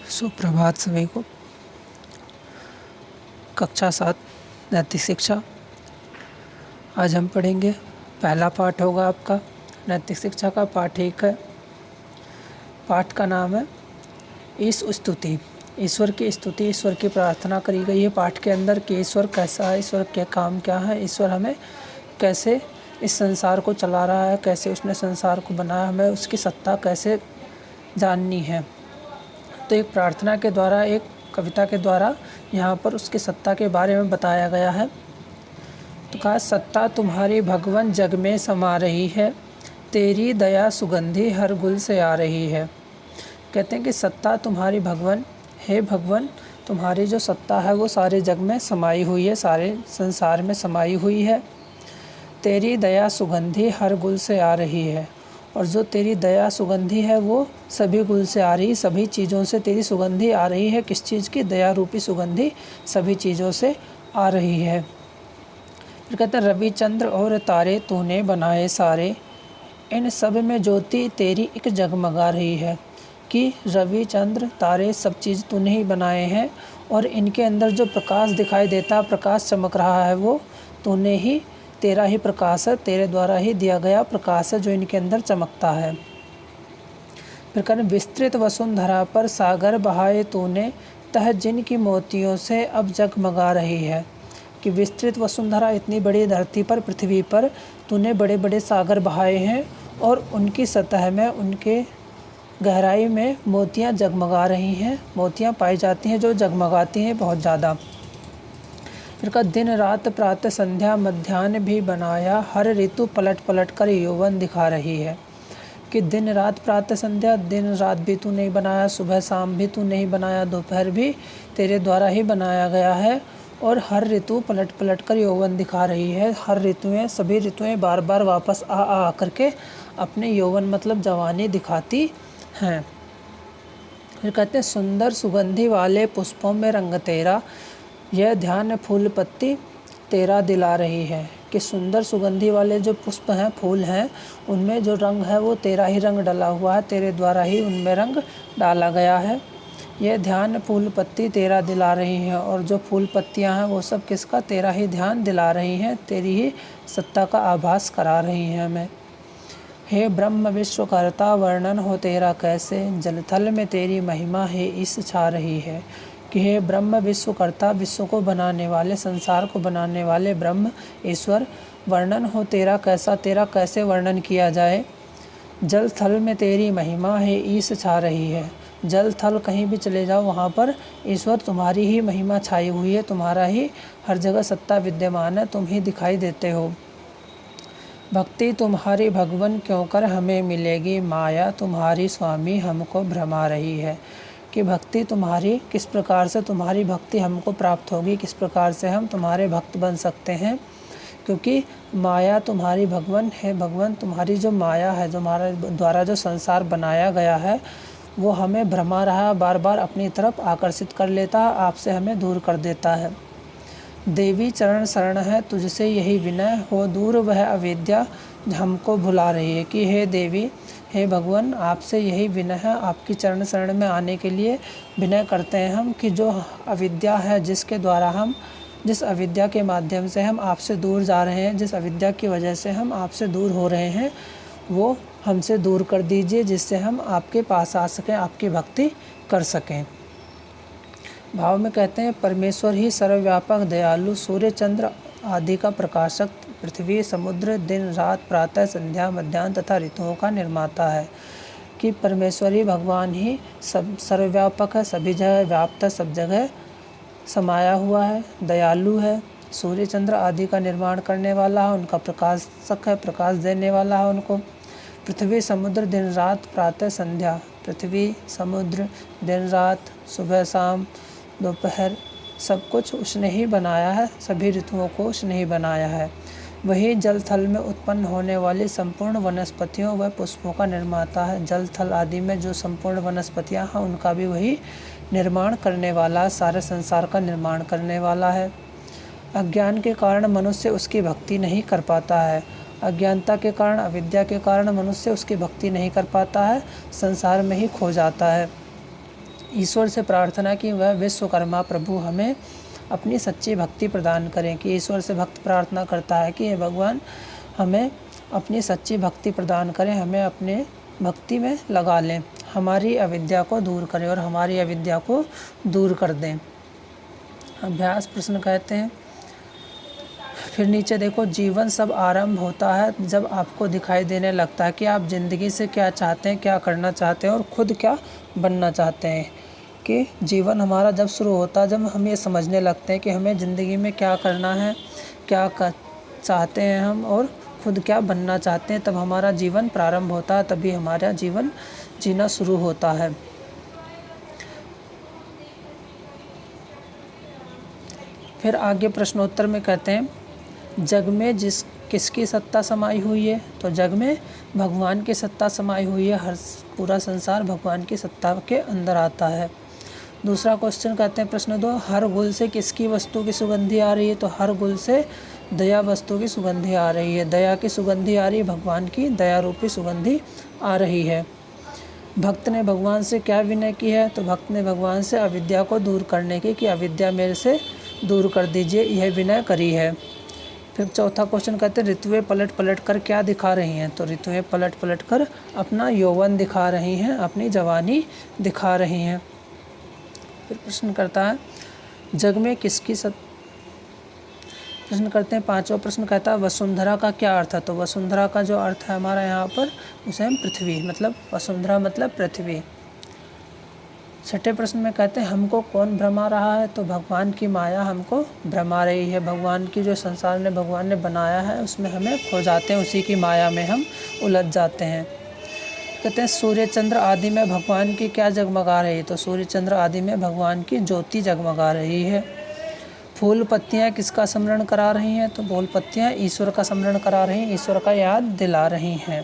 सुप्रभात सभी को। कक्षा 7 नैतिक शिक्षा। आज हम पढ़ेंगे, पहला पाठ होगा आपका नैतिक शिक्षा का पाठ 1 है। पाठ का नाम है ईश स्तुति। ईश्वर की स्तुति, ईश्वर की प्रार्थना करी गई है पाठ के अंदर कि ईश्वर कैसा है, ईश्वर के काम क्या है, ईश्वर हमें कैसे इस संसार को चला रहा है, कैसे उसने संसार को बनाया, हमें उसकी सत्ता कैसे जाननी है। तो एक प्रार्थना के द्वारा, एक कविता के द्वारा यहाँ पर उसकी सत्ता के बारे में बताया गया है। तो कहा, सत्ता तुम्हारी भगवन जग में समा रही है, तेरी दया सुगंधी हर गुल से आ रही है। कहते हैं कि सत्ता तुम्हारी भगवन, हे भगवन तुम्हारी जो सत्ता है वो सारे जग में समाई हुई है, सारे संसार में समाई हुई है। तेरी दया सुगंधी हर गुल से आ रही है, और जो तेरी दया सुगंधी है वो सभी गुल से आ रही, सभी चीज़ों से तेरी सुगंधी आ रही है। किस चीज़ की? दया रूपी सुगंधी सभी चीज़ों से आ रही है। फिर कहते हैं, रविचंद्र और तारे तूने बनाए सारे, इन सब में ज्योति तेरी एक जगमगा रही है। कि रवि चंद्र तारे सब चीज़ तूने ही बनाए हैं, और इनके अंदर जो प्रकाश दिखाई देता, प्रकाश चमक रहा है, वो तूने ही, तेरा ही प्रकाश है, तेरे द्वारा ही दिया गया प्रकाश है जो इनके अंदर चमकता है। फिर कहते, विस्तृत वसुंधरा पर सागर बहाए तूने, तह जिनकी मोतियों से अब जगमगा रही है। कि विस्तृत वसुंधरा, इतनी बड़ी धरती पर, पृथ्वी पर तूने बड़े बड़े सागर बहाए हैं, और उनकी सतह में, उनके गहराई में मोतियाँ जगमगा रही हैं, मोतियाँ पाई जाती हैं जो जगमगाती हैं बहुत ज़्यादा। फिर का, दिन रात प्रातः संध्या मध्याह्न भी बनाया, हर ऋतु पलट पलट कर यौवन दिखा रही है। कि दिन रात प्रातः संध्या, दिन रात भी तू नहीं बनाया, सुबह शाम भी तू नहीं बनाया, दोपहर भी तेरे द्वारा ही बनाया गया है, और हर ऋतु पलट पलट कर यौवन दिखा रही है। हर ऋतुएं, सभी ऋतुएं बार बार वापस आ करके अपने यौवन मतलब जवानी दिखाती हैं। फिर कहते हैं, सुंदर सुगंधि वाले पुष्पों में रंग तेरा, यह ध्यान फूल पत्ती तेरा दिला रही है। कि सुंदर सुगंधि वाले जो पुष्प हैं, फूल हैं, उनमें जो रंग है वो तेरा ही रंग डला हुआ है, तेरे द्वारा ही उनमें रंग डाला गया है। यह ध्यान फूल पत्ती तेरा दिला रही है, और जो फूल पत्तियां हैं वो सब किसका? तेरा ही ध्यान दिला रही हैं, तेरी ही सत्ता का आभास करा रही हैं हमें। हे ब्रह्म विश्वकर्ता वर्णन हो तेरा कैसे, जलथल में तेरी महिमा है ईश छा रही है। कि हे ब्रह्म विश्वकर्ता, विश्व को बनाने वाले, संसार को बनाने वाले ब्रह्म ईश्वर, वर्णन हो तेरा कैसा, तेरा कैसे वर्णन किया जाए। जल थल में तेरी महिमा है ईश छा रही है। जल थल कहीं भी चले जाओ वहाँ पर ईश्वर तुम्हारी ही महिमा छाई हुई है, तुम्हारा ही हर जगह सत्ता विद्यमान है, तुम ही दिखाई देते हो। भक्ति तुम्हारी भगवन क्यों कर हमें मिलेगी, माया तुम्हारी स्वामी हमको भ्रमा रही है। कि भक्ति तुम्हारी, किस प्रकार से तुम्हारी भक्ति हमको प्राप्त होगी, किस प्रकार से हम तुम्हारे भक्त बन सकते हैं। क्योंकि माया तुम्हारी भगवन है, भगवन तुम्हारी जो माया है, जो हमारे द्वारा जो संसार बनाया गया है, वो हमें भ्रमा रहा, बार बार अपनी तरफ आकर्षित कर लेता है, आपसे हमें दूर कर देता है। देवी चरण शरण है तुझसे यही विनय, हो दूर वह अविद्या हमको भुला रही है। कि हे देवी, हे भगवान, आपसे यही विनय है, आपकी चरण शरण में आने के लिए विनय करते हैं हम, कि जो अविद्या है, जिसके द्वारा हम, जिस अविद्या के माध्यम से हम आपसे दूर जा रहे हैं, जिस अविद्या की वजह से हम आपसे दूर हो रहे हैं, वो हमसे दूर कर दीजिए, जिससे हम आपके पास आ सकें, आपकी भक्ति कर सकें। भाव में कहते हैं, परमेश्वर ही सर्वव्यापक दयालु, सूर्य चंद्र आदि का प्रकाशक, पृथ्वी समुद्र दिन रात प्रातः संध्या मध्याह्न तथा ऋतुओं का निर्माता है। कि परमेश्वर ही, भगवान ही सब सर्वव्यापक है, सभी जगह व्याप्त है, सब जगह समाया हुआ है, दयालु है, सूर्य चंद्र आदि का निर्माण करने वाला है, उनका प्रकाशक है, प्रकाश देने वाला है उनको। पृथ्वी समुद्र दिन रात प्रातः संध्या, पृथ्वी समुद्र दिन रात, सुबह शाम दोपहर, सब कुछ उसने ही बनाया है, सभी ऋतुओं को उसने ही बनाया है। वही जल थल में उत्पन्न होने वाली संपूर्ण वनस्पतियों व पुष्पों का निर्माता है। जल थल आदि में जो संपूर्ण वनस्पतियाँ हैं उनका भी वही निर्माण करने वाला, सारे संसार का निर्माण करने वाला है। अज्ञान के कारण मनुष्य उसकी भक्ति नहीं कर पाता है, अज्ञानता के कारण, अविद्या के कारण मनुष्य उसकी भक्ति नहीं कर पाता है, संसार में ही खो जाता है। ईश्वर से प्रार्थना की वह विश्वकर्मा प्रभु हमें अपनी सच्ची भक्ति प्रदान करें। कि ईश्वर से भक्त प्रार्थना करता है कि हे भगवान हमें अपनी सच्ची भक्ति प्रदान करें, हमें अपने भक्ति में लगा लें, हमारी अविद्या को दूर करें और हमारी अविद्या को दूर कर दें। अभ्यास प्रश्न कहते हैं, फिर नीचे देखो, जीवन सब आरंभ होता है जब आपको दिखाई देने लगता है कि आप ज़िंदगी से क्या चाहते हैं, क्या करना चाहते हैं और खुद क्या बनना चाहते हैं। कि जीवन हमारा जब शुरू होता है जब हम ये समझने लगते हैं कि हमें ज़िंदगी में क्या करना है, क्या चाहते हैं हम और खुद क्या बनना चाहते हैं, तब हमारा जीवन प्रारंभ होता है, तभी हमारा जीवन जीना शुरू होता है। फिर आगे प्रश्नोत्तर में कहते हैं, जग में किसकी सत्ता समाई हुई है? तो जग में भगवान की सत्ता समाई हुई है। हर पूरा संसार भगवान की सत्ता के अंदर आता है। दूसरा क्वेश्चन कहते हैं प्रश्न 2, हर गुल से किसकी वस्तु की सुगंधी आ रही है? तो हर गुल से दया वस्तु की सुगंधी आ रही है। दया की सुगंधी आ रही है, भगवान की दया रूपी सुगंधी आ रही है। भक्त ने भगवान से क्या विनय की है? तो भक्त ने भगवान से अविद्या को दूर करने की कि अविद्या मेरे से दूर कर दीजिए, यह विनय करी है। फिर चौथा क्वेश्चन कहते हैं, ऋतुएं पलट पलट कर क्या दिखा रही हैं? तो ऋतुएं पलट पलट कर अपना यौवन दिखा रही हैं, अपनी जवानी दिखा रही हैं। फिर प्रश्न करता है, जग में किसकी प्रश्न करते हैं, पांचवा प्रश्न कहता है, वसुंधरा का क्या अर्थ है? तो वसुंधरा का जो अर्थ है हमारा यहाँ पर, उसे हम पृथ्वी, मतलब वसुंधरा मतलब पृथ्वी। छठे प्रश्न में कहते हैं, हमको कौन भ्रमा रहा है? तो भगवान की माया हमको भ्रमा रही है। भगवान की जो संसार ने भगवान ने बनाया है उसमें हमें खो जाते हैं, उसी की माया में हम उलझ जाते हैं। कहते हैं, सूर्य चंद्र आदि में भगवान की क्या जगमगा रही है? तो सूर्य चंद्र आदि में भगवान की ज्योति जगमगा रही है। फूल पत्तियाँ किसका स्मरण करा रही हैं? तो फूल पत्तियाँ ईश्वर का स्मरण करा रही हैं, ईश्वर का याद दिला रही हैं।